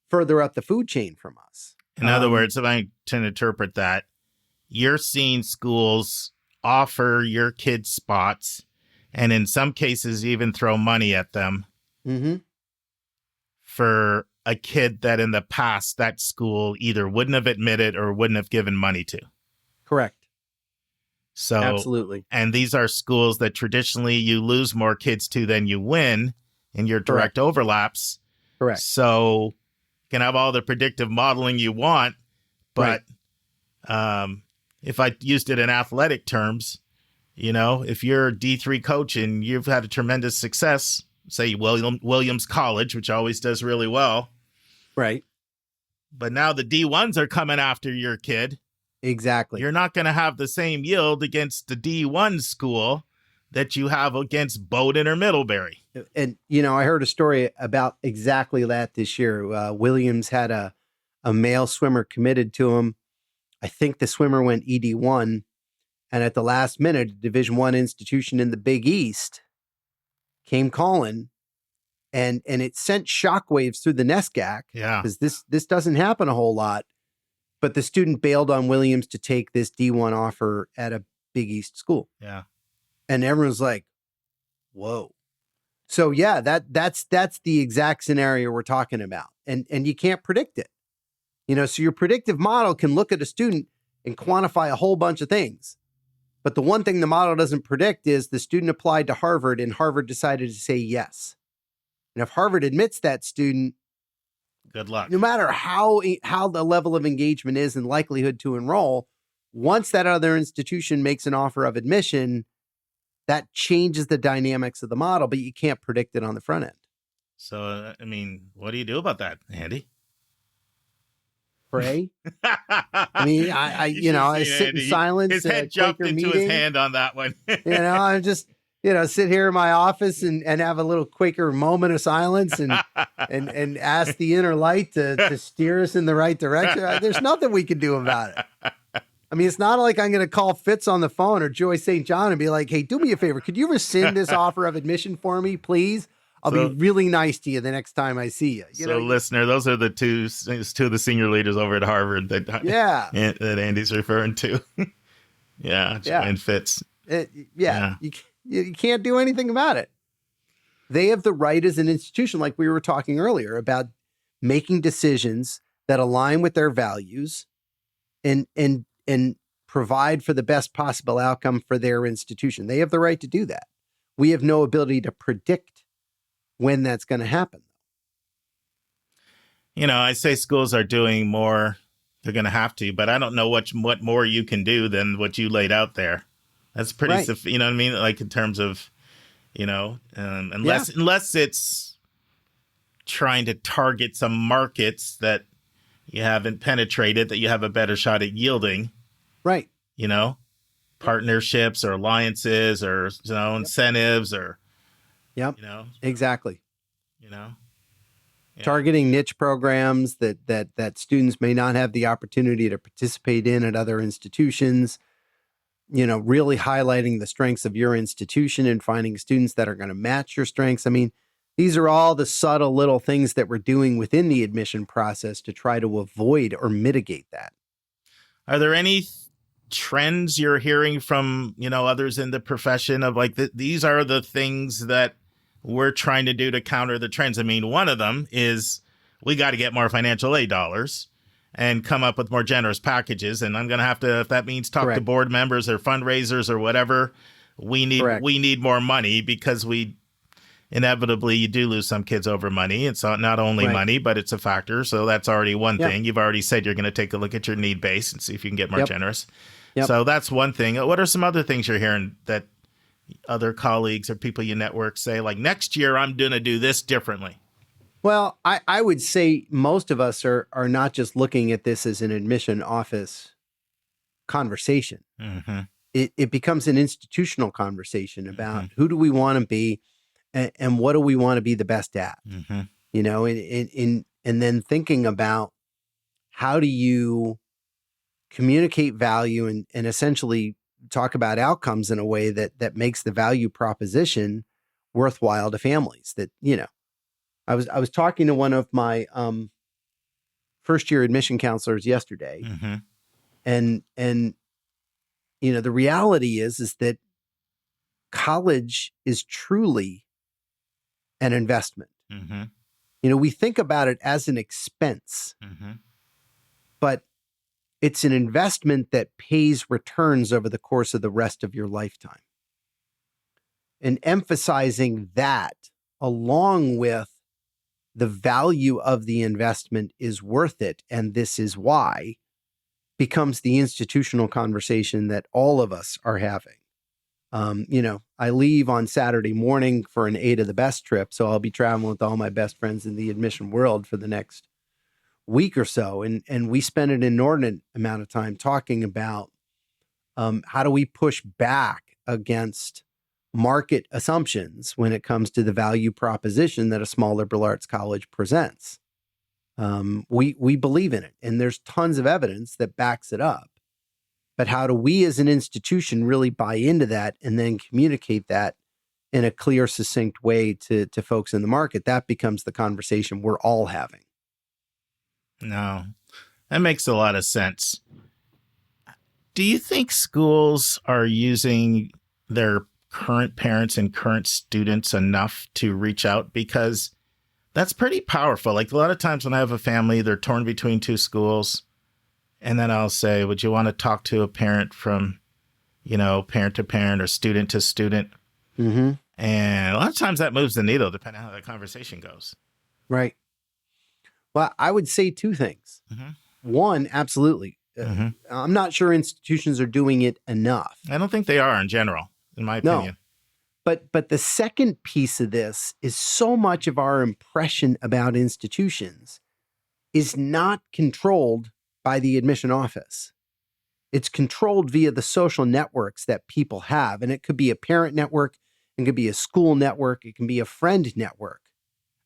further up the food chain from us. In other words, if I can interpret that, you're seeing schools offer your kids spots and in some cases even throw money at them for a kid that in the past that school either wouldn't have admitted or wouldn't have given money to. Correct. So absolutely. And these are schools that traditionally you lose more kids to than you win in your direct overlaps. Correct. So you can have all the predictive modeling you want, but if I used it in athletic terms, if you're a D3 coach and you've had a tremendous success, say Williams College, which always does really well. Right. But now the D1s are coming after your kid. Exactly. You're not going to have the same yield against the D1 school that you have against Bowdoin or Middlebury. And, I heard a story about exactly that this year. Williams had a male swimmer committed to him. I think the swimmer went ED1. And at the last minute, a Division I institution in the Big East came calling. And it sent shockwaves through the NESCAC. Yeah. Because this doesn't happen a whole lot. But the student bailed on Williams to take this D1 offer at a Big East school. Yeah. And everyone's like, whoa. So yeah, that's the exact scenario we're talking about. And you can't predict it. So your predictive model can look at a student and quantify a whole bunch of things. But the one thing the model doesn't predict is the student applied to Harvard and Harvard decided to say yes. And if Harvard admits that student, good luck. No matter how the level of engagement is and likelihood to enroll, once that other institution makes an offer of admission, that changes the dynamics of the model, but you can't predict it on the front end. So, what do you do about that, Andy? Pray. I sit in silence. His head jumped into his hand on that one. I just, sit here in my office and have a little Quaker moment of silence and ask the inner light to steer us in the right direction. There's nothing we can do about it. It's not like I'm going to call Fitz on the phone or Joy St. John and be like, hey, do me a favor. Could you rescind this offer of admission for me, please? I'll be really nice to you the next time I see you. Listener, those are the two of the senior leaders over at Harvard that Andy's referring to. And Fitz. You can't do anything about it. They have the right as an institution, like we were talking earlier, about making decisions that align with their values and provide for the best possible outcome for their institution. They have the right to do that. We have no ability to predict when that's going to happen. I say schools are doing more. They're going to have to, but I don't know what more you can do than what you laid out there. That's pretty, Right. you know what I mean? Like in terms of, unless it's trying to target some markets that you haven't penetrated, that you have a better shot at yielding, Right. Partnerships or alliances or, incentives or, Yep. Exactly. Yeah. Targeting niche programs that students may not have the opportunity to participate in at other institutions, really highlighting the strengths of your institution and finding students that are going to match your strengths. I mean, these are all the subtle little things that we're doing within the admission process to try to avoid or mitigate that. Are there any trends you're hearing from, others in the profession of like, these are the things that we're trying to do to counter the trends? I mean, one of them is we got to get more financial aid dollars and come up with more generous packages. And I'm going to have to, if that means talk to board members or fundraisers or whatever, we need more money, because inevitably you do lose some kids over money. It's not only money, but it's a factor. So that's already one thing. You've already said you're going to take a look at your need base and see if you can get more generous. So that's one thing. What are some other things you're hearing that other colleagues or people you network say, like, next year I'm going to do this differently? Well, I would say most of us are not just looking at this as an admission office conversation. Mm-hmm. It becomes an institutional conversation about who do we want to be and what do we want to be the best at, and then thinking about how do you communicate value and essentially talk about outcomes in a way that makes the value proposition worthwhile to families. That, I was talking to one of my first year admission counselors yesterday, and the reality is that college is truly an investment. We think about it as an expense, but it's an investment that pays returns over the course of the rest of your lifetime. And emphasizing that along with the value of the investment is worth it, and this is why, becomes the institutional conversation that all of us are having. I leave on Saturday morning for an A to the Best trip, so I'll be traveling with all my best friends in the admission world for the next week or so. And we spent an inordinate amount of time talking about how do we push back against market assumptions when it comes to the value proposition that a small liberal arts college presents. We believe in it, and there's tons of evidence that backs it up. But how do we as an institution really buy into that and then communicate that in a clear, succinct way to folks in the market? That becomes the conversation we're all having. No, that makes a lot of sense. Do you think schools are using their current parents and current students enough to reach out? Because that's pretty powerful. Like, a lot of times when I have a family, they're torn between two schools. And then I'll say, would you want to talk to a parent from, parent to parent or student to student? Mm-hmm. And a lot of times that moves the needle, depending on how the conversation goes. Right. Well, I would say two things. One, absolutely. I'm not sure institutions are doing it enough. I don't think they are in general, in my opinion. No. But the second piece of this is so much of our impression about institutions is not controlled by the admission office. It's controlled via the social networks that people have. And it could be a parent network, it could be a school network, it can be a friend network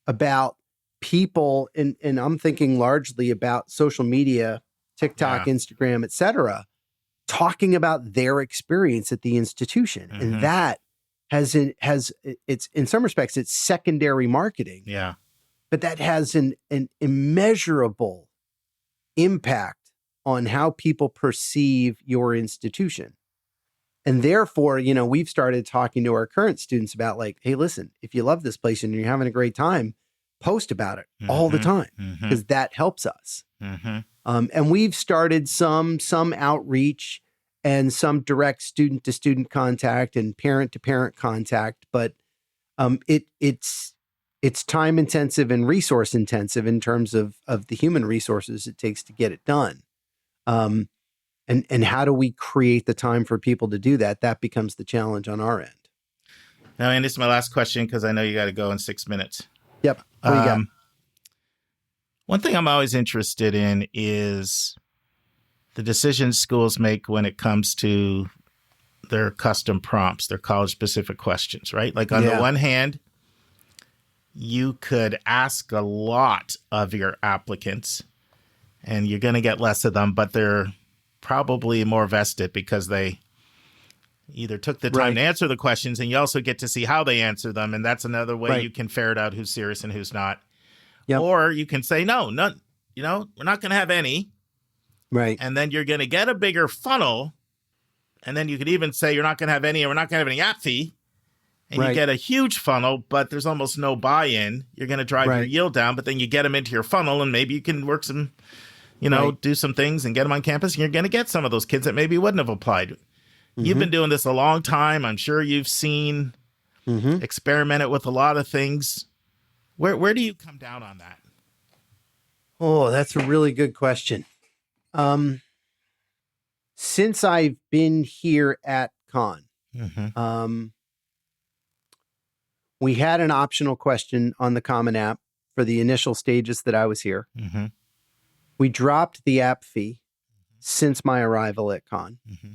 about people. And I'm thinking largely about social media, TikTok, Instagram, et cetera, talking about their experience at the institution. And that it's in some respects, it's secondary marketing. Yeah. But that has an immeasurable impact on how people perceive your institution. And therefore, we've started talking to our current students about, like, hey, listen, if you love this place and you're having a great time, post about it all the time, because that helps us. And we've started some outreach and some direct student to student contact and parent to parent contact, but it's it's time intensive and resource intensive in terms of the human resources it takes to get it done. And how do we create the time for people to do that? That becomes the challenge on our end. Now, and this is my last question because I know you got to go in 6 minutes. Yep. What do you got? One thing I'm always interested in is the decisions schools make when it comes to their custom prompts, their college-specific questions, right? Like on the one hand, you could ask a lot of your applicants and you're going to get less of them, but they're probably more vested because they either took the time to answer the questions, and you also get to see how they answer them. And that's another way you can ferret out who's serious and who's not. Yep. Or you can say, no, none, we're not going to have any. Right. And then you're going to get a bigger funnel. And then you could even say you're not going to have any, or we're not going to have any app fee. And you get a huge funnel, but there's almost no buy-in. You're going to drive your yield down, but then you get them into your funnel, and maybe you can work some, do some things and get them on campus. And you're going to get some of those kids that maybe wouldn't have applied. Mm-hmm. You've been doing this a long time. I'm sure you've seen, experimented with a lot of things. Where do you come down on that? Oh, that's a really good question. Since I've been here at Con, we had an optional question on the Common App for the initial stages that I was here. Mm-hmm. We dropped the app fee since my arrival at Con. Mm-hmm.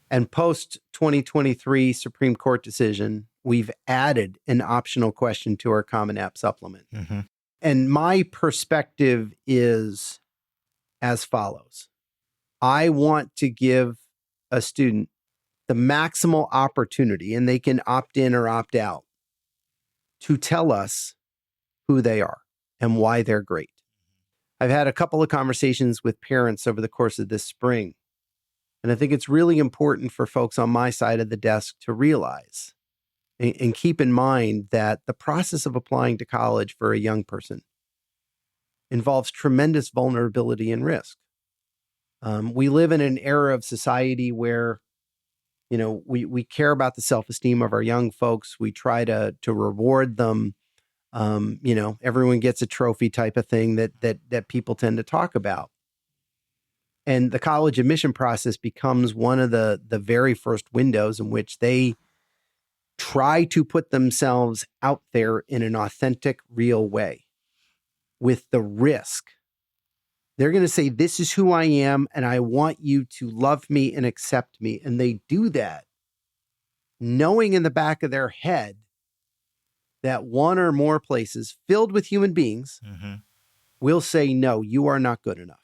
And post 2023 Supreme Court decision, we've added an optional question to our Common App supplement. Mm-hmm. And my perspective is as follows. I want to give a student the maximal opportunity, and they can opt in or opt out, to tell us who they are and why they're great. I've had a couple of conversations with parents over the course of this spring, and I think it's really important for folks on my side of the desk to realize and keep in mind that the process of applying to college for a young person involves tremendous vulnerability and risk. We live in an era of society where, we care about the self-esteem of our young folks. We try to reward them. Everyone gets a trophy type of thing that people tend to talk about. And the college admission process becomes one of the very first windows in which they try to put themselves out there in an authentic, real way with the risk. They're going to say, this is who I am, and I want you to love me and accept me. And they do that knowing in the back of their head that one or more places filled with human beings will say, no, you are not good enough.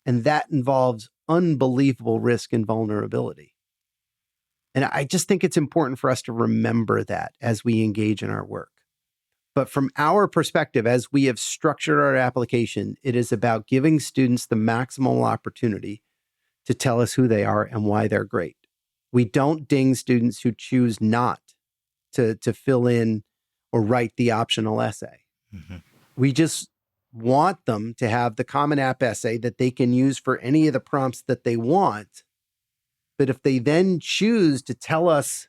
And that involves unbelievable risk and vulnerability. And I just think it's important for us to remember that as we engage in our work. But from our perspective, as we have structured our application, it is about giving students the maximal opportunity to tell us who they are and why they're great. We don't ding students who choose not to fill in or write the optional essay. Mm-hmm. We just want them to have the Common App essay that they can use for any of the prompts that they want. But if they then choose to tell us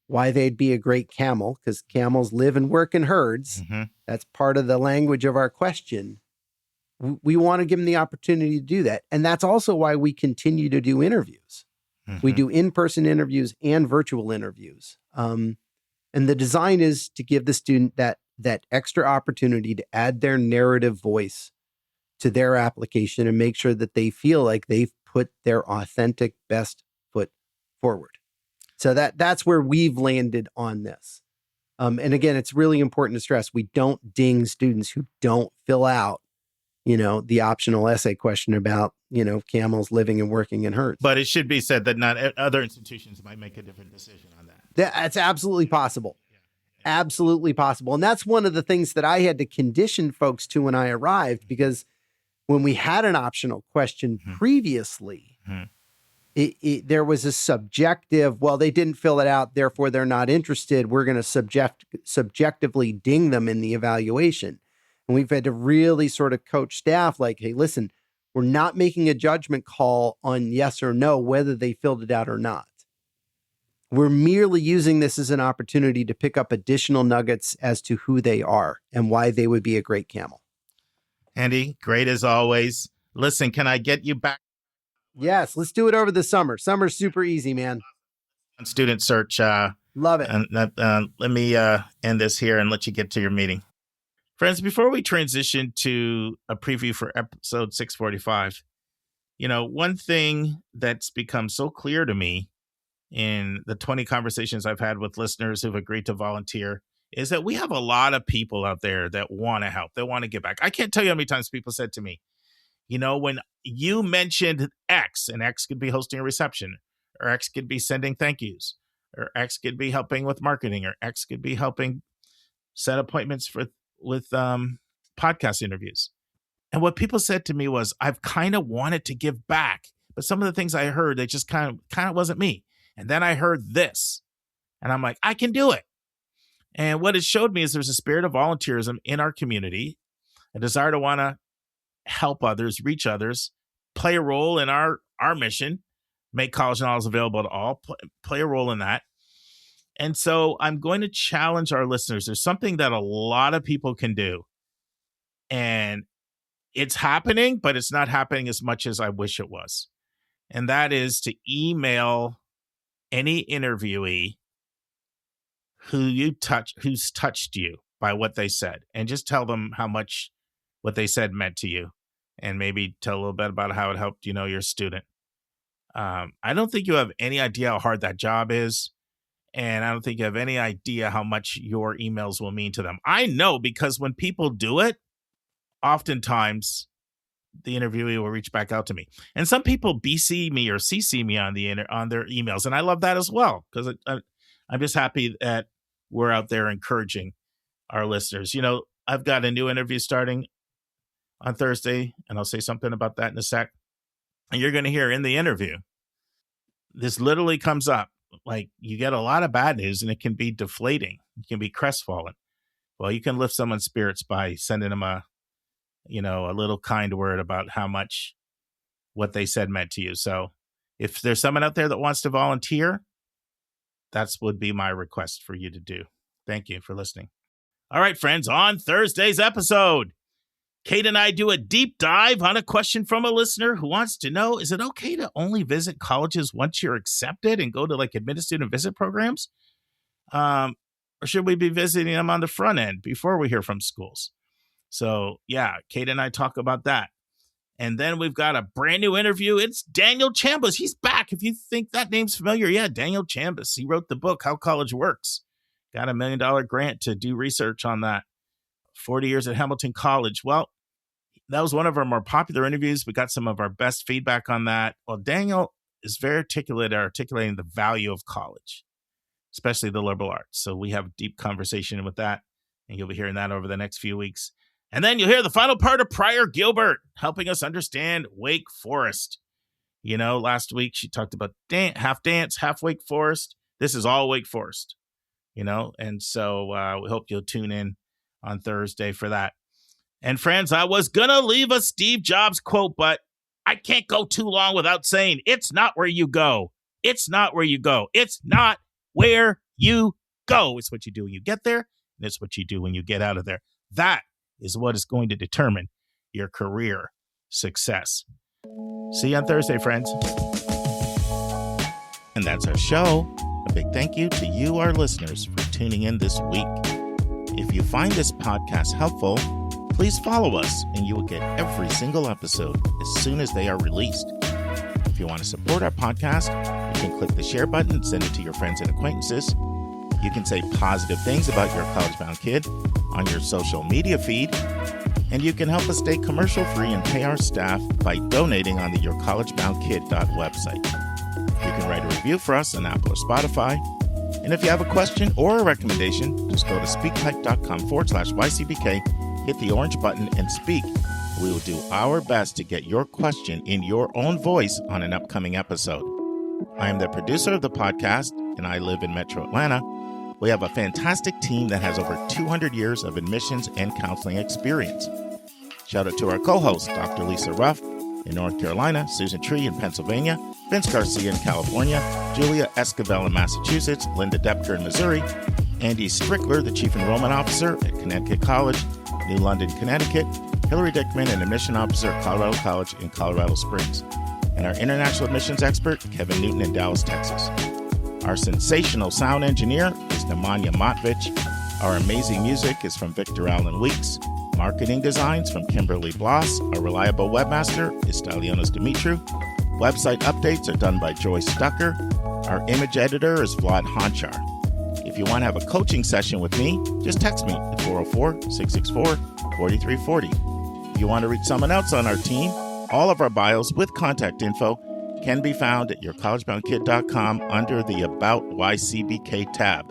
why they'd be a great camel, because camels live and work in herds, that's part of the language of our question, we want to give them the opportunity to do that. And that's also why we continue to do interviews. We do in-person interviews and virtual interviews. And the design is to give the student that extra opportunity to add their narrative voice to their application and make sure that they feel like they've put their authentic best foot forward. So that's where we've landed on this. And again, it's really important to stress, we don't ding students who don't fill out, the optional essay question about, camels living and working in herds. But it should be said that not other institutions might make a different decision on that. That's absolutely possible. Absolutely possible. And that's one of the things that I had to condition folks to when I arrived, because when we had an optional question previously, there was a subjective, well, they didn't fill it out, therefore they're not interested. We're going to subjectively ding them in the evaluation. And we've had to really sort of coach staff like, hey, listen, we're not making a judgment call on yes or no, whether they filled it out or not. We're merely using this as an opportunity to pick up additional nuggets as to who they are and why they would be a great camel. Andy, great as always. Listen, can I get you back Yes, let's do it over the summer. Summer's super easy, man. on student search? Love it. Let me end this here and let you get to your meeting. Friends, before we transition to a preview for episode 645, one thing that's become so clear to me in the 20 conversations I've had with listeners who've agreed to volunteer is that we have a lot of people out there that want to help. They want to give back. I can't tell you how many times people said to me, when you mentioned X, and X could be hosting a reception, or X could be sending thank yous, or X could be helping with marketing, or X could be helping set appointments with podcast interviews. And what people said to me was, I've kind of wanted to give back, but some of the things I heard, they just kind of wasn't me. And then I heard this, and I'm like, I can do it. And what it showed me is there's a spirit of volunteerism in our community, a desire to want to help others, reach others, play a role in our mission, make college knowledge available to all, play a role in that. And so I'm going to challenge our listeners. There's something that a lot of people can do. And it's happening, but it's not happening as much as I wish it was. And that is to email any interviewee who's touched you by what they said, and just tell them how much what they said meant to you, and maybe tell a little bit about how it helped your student. I don't think you have any idea how hard that job is, and I don't think you have any idea how much your emails will mean to them. I know, because when people do it, oftentimes the interviewee will reach back out to me. And some people BC me or CC me on their emails, and I love that as well, because I'm just happy that we're out there encouraging our listeners. I've got a new interview starting on Thursday, and I'll say something about that in a sec. And you're going to hear in the interview, this literally comes up. Like, you get a lot of bad news, and it can be deflating. It can be crestfallen. Well, you can lift someone's spirits by sending them a little kind word about how much what they said meant to you. So if there's someone out there that wants to volunteer, that would be my request for you to do. Thank you for listening. All right, friends, on Thursday's episode, Kate and I do a deep dive on a question from a listener who wants to know, is it okay to only visit colleges once you're accepted and go to admitted student visit programs? Or should we be visiting them on the front end before we hear from schools? So, yeah, Kate and I talk about that. And then we've got a brand new interview. It's Daniel Chambas. He's back. If you think that name's familiar, yeah, Daniel Chambas. He wrote the book, How College Works. Got $1 million grant to do research on that. 40 years at Hamilton College. Well, that was one of our more popular interviews. We got some of our best feedback on that. Well, Daniel is very articulate at articulating the value of college, especially the liberal arts. So we have a deep conversation with that, and you'll be hearing that over the next few weeks. And then you'll hear the final part of Pryor Gilbert helping us understand Wake Forest. Last week she talked about half dance, half Wake Forest. This is all Wake Forest, and so we hope you'll tune in on Thursday for that. And friends, I was going to leave a Steve Jobs quote, but I can't go too long without saying, it's not where you go. It's not where you go. It's not where you go. It's what you do when you get there, and it's what you do when you get out of there. That is what is going to determine your career success. See you on Thursday, friends. And that's our show. A big thank you to you, our listeners, for tuning in this week. If you find this podcast helpful, please follow us, and you will get every single episode as soon as they are released. If you want to support our podcast, you can click the share button and send it to your friends and acquaintances. You can say positive things about your college-bound kid on your social media feed, and you can help us stay commercial-free and pay our staff by donating on the yourcollegeboundkid website. You can write a review for us on Apple or Spotify, and if you have a question or a recommendation, just go to speakpipe.com/YCBK, hit the orange button, and speak. We will do our best to get your question in your own voice on an upcoming episode. I am the producer of the podcast, and I live in Metro Atlanta. We have a fantastic team that has over 200 years of admissions and counseling experience. Shout out to our co-host, Dr. Lisa Ruff in North Carolina, Susan Tree in Pennsylvania, Vince Garcia in California, Julia Esquivel in Massachusetts, Linda Depker in Missouri, Andy Strickler, the Chief Enrollment Officer at Connecticut College, New London, Connecticut, Hillary Dickman, an Admission Officer at Colorado College in Colorado Springs, and our International Admissions Expert, Kevin Newton in Dallas, Texas. Our sensational sound engineer is Nemanja Motvich. Our amazing music is from Victor Allen Weeks. Marketing designs from Kimberly Bloss. Our reliable webmaster is Stylionis Dimitru. Website updates are done by Joyce Stucker. Our image editor is Vlad Honchar. If you want to have a coaching session with me, just text me at 404-664-4340. If you want to reach someone else on our team, all of our bios with contact info can be found at yourcollegeboundkid.com under the About YCBK tab.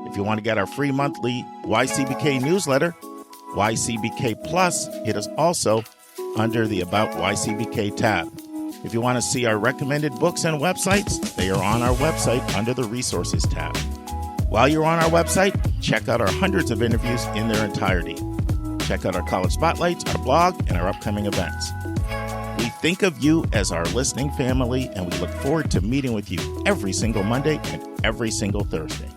If you want to get our free monthly YCBK newsletter, YCBK Plus, it is also under the About YCBK tab. If you want to see our recommended books and websites, they are on our website under the Resources tab. While you're on our website, check out our hundreds of interviews in their entirety. Check out our college spotlights, our blog, and our upcoming events. We think of you as our listening family, and we look forward to meeting with you every single Monday and every single Thursday.